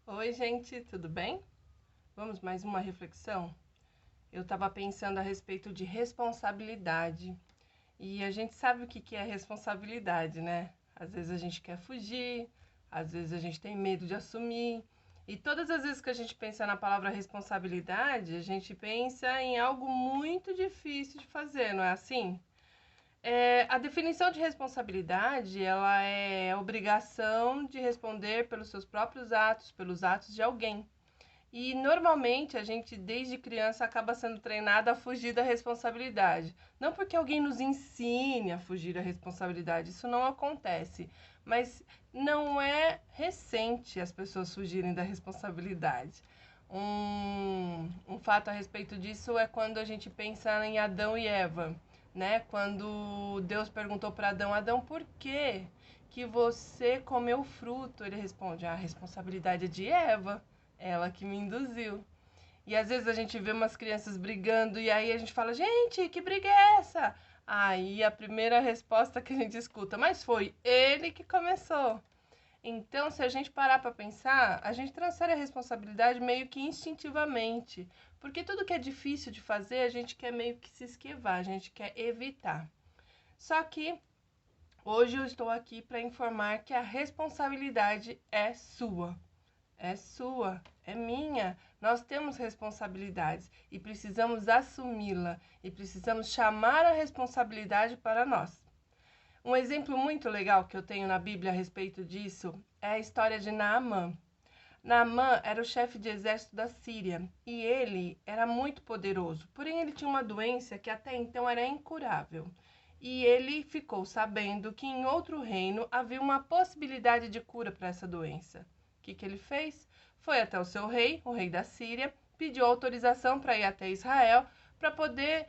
Oi, gente, tudo bem? Vamos mais uma reflexão? Eu estava pensando a respeito de responsabilidade e a gente sabe o que é responsabilidade, né? Às vezes a gente quer fugir, às vezes a gente tem medo de assumir. E todas as vezes que a gente pensa na palavra responsabilidade, a gente pensa em algo muito difícil de fazer, não é assim? A definição de responsabilidade, ela é a obrigação de responder pelos seus próprios atos, pelos atos de alguém. E normalmente a gente, desde criança, acaba sendo treinado a fugir da responsabilidade. Não porque alguém nos ensine a fugir da responsabilidade, isso não acontece. Mas não é recente as pessoas fugirem da responsabilidade. Um fato a respeito disso é quando a gente pensa em Adão e Eva, né? Quando Deus perguntou para Adão, Adão, por que você comeu fruto? Ele responde, a responsabilidade é de Eva, ela que me induziu. E às vezes a gente vê umas crianças brigando e aí a gente fala, gente, que briga é essa? Aí a primeira resposta que a gente escuta, mas foi ele que começou. Então, se a gente parar para pensar, a gente transfere a responsabilidade meio que instintivamente, porque tudo que é difícil de fazer, a gente quer meio que se esquivar, a gente quer evitar. Só que hoje eu estou aqui para informar que a responsabilidade é sua. É sua, é minha. Nós temos responsabilidades e precisamos assumi-la e precisamos chamar a responsabilidade para nós. Um exemplo muito legal que eu tenho na Bíblia a respeito disso é a história de Naamã. Naamã era o chefe de exército da Síria e ele era muito poderoso, porém ele tinha uma doença que até então era incurável. E ele ficou sabendo que em outro reino havia uma possibilidade de cura para essa doença. O que ele fez? Foi até o seu rei, o rei da Síria, pediu autorização para ir até Israel para poder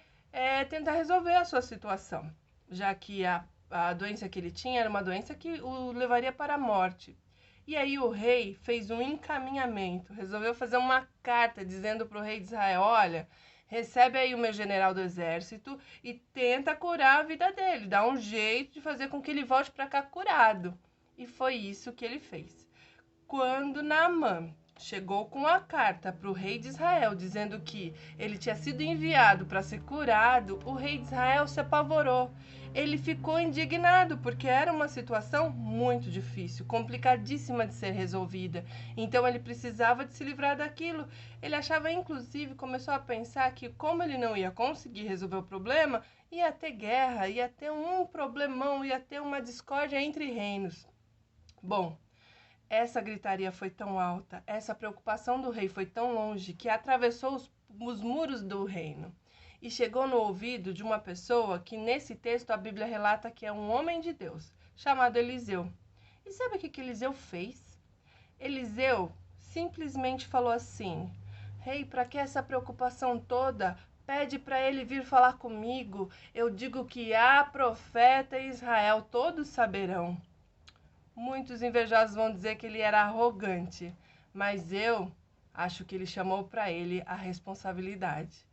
tentar resolver a sua situação, já que a doença que ele tinha era uma doença que o levaria para a morte. E aí o rei fez um encaminhamento, resolveu fazer uma carta dizendo para o rei de Israel, olha, recebe aí o meu general do exército e tenta curar a vida dele, dá um jeito de fazer com que ele volte para cá curado. E foi isso que ele fez. Quando Naamã chegou com a carta para o rei de Israel dizendo que ele tinha sido enviado para ser curado, o rei de Israel se apavorou. Ele ficou indignado porque era uma situação muito difícil, complicadíssima de ser resolvida. Então ele precisava de se livrar daquilo. Ele achava, inclusive, começou a pensar que como ele não ia conseguir resolver o problema, ia ter guerra, ia ter um problemão, ia ter uma discórdia entre reinos. Bom, essa gritaria foi tão alta, essa preocupação do rei foi tão longe que atravessou os muros do reino e chegou no ouvido de uma pessoa que nesse texto a Bíblia relata que é um homem de Deus, chamado Eliseu. E sabe o que Eliseu fez? Eliseu simplesmente falou assim: Rei, para que essa preocupação toda? Pede para ele vir falar comigo. Eu digo que há profeta em Israel, todos saberão. Muitos invejosos vão dizer que ele era arrogante, mas eu acho que ele chamou para ele a responsabilidade.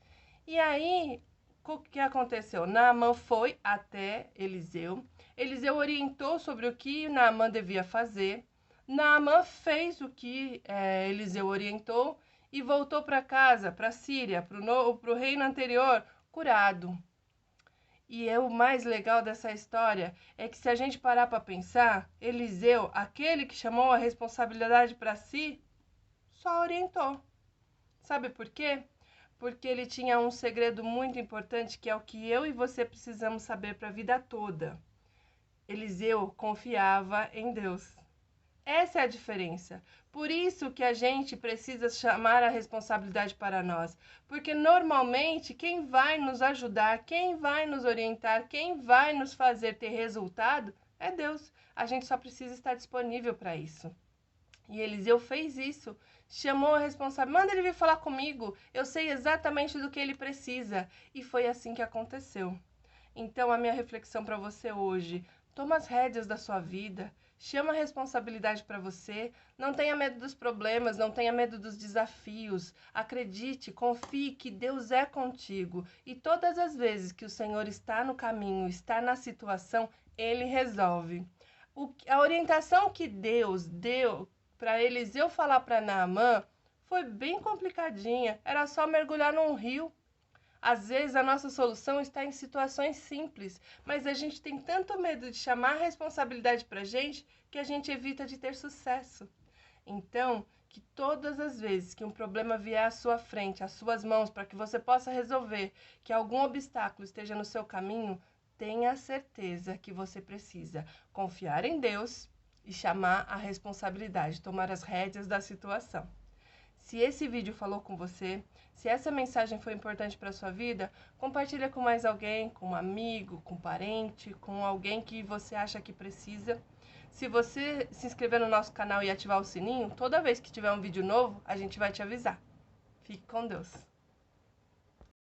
E aí, o que aconteceu? Naamã foi até Eliseu. Eliseu orientou sobre o que Naamã devia fazer. Naamã fez o que Eliseu orientou e voltou para casa, para a Síria, para o reino anterior, curado. E o mais legal dessa história é que se a gente parar para pensar, Eliseu, aquele que chamou a responsabilidade para si, só orientou. Sabe por quê? Porque ele tinha um segredo muito importante que é o que eu e você precisamos saber para a vida toda. Eliseu confiava em Deus. Essa é a diferença. Por isso que a gente precisa chamar a responsabilidade para nós. Porque normalmente quem vai nos ajudar, quem vai nos orientar, quem vai nos fazer ter resultado é Deus. A gente só precisa estar disponível para isso. E Eliseu fez isso, chamou a responsável, manda ele vir falar comigo, eu sei exatamente do que ele precisa. E foi assim que aconteceu. Então, a minha reflexão para você hoje: toma as rédeas da sua vida, chama a responsabilidade para você, não tenha medo dos problemas, não tenha medo dos desafios. Acredite, confie que Deus é contigo e todas as vezes que o Senhor está no caminho, está na situação, Ele resolve. A orientação que Deus deu para Eliseu falar para Naamã foi bem complicadinha, era só mergulhar num rio. Às vezes a nossa solução está em situações simples, mas a gente tem tanto medo de chamar a responsabilidade para a gente que a gente evita de ter sucesso. Então, que todas as vezes que um problema vier à sua frente, às suas mãos, para que você possa resolver, que algum obstáculo esteja no seu caminho, tenha certeza que você precisa confiar em Deus e chamar a responsabilidade, tomar as rédeas da situação. Se esse vídeo falou com você, se essa mensagem foi importante para a sua vida, compartilha com mais alguém, com um amigo, com um parente, com alguém que você acha que precisa. Se você se inscrever no nosso canal e ativar o sininho, toda vez que tiver um vídeo novo, a gente vai te avisar. Fique com Deus!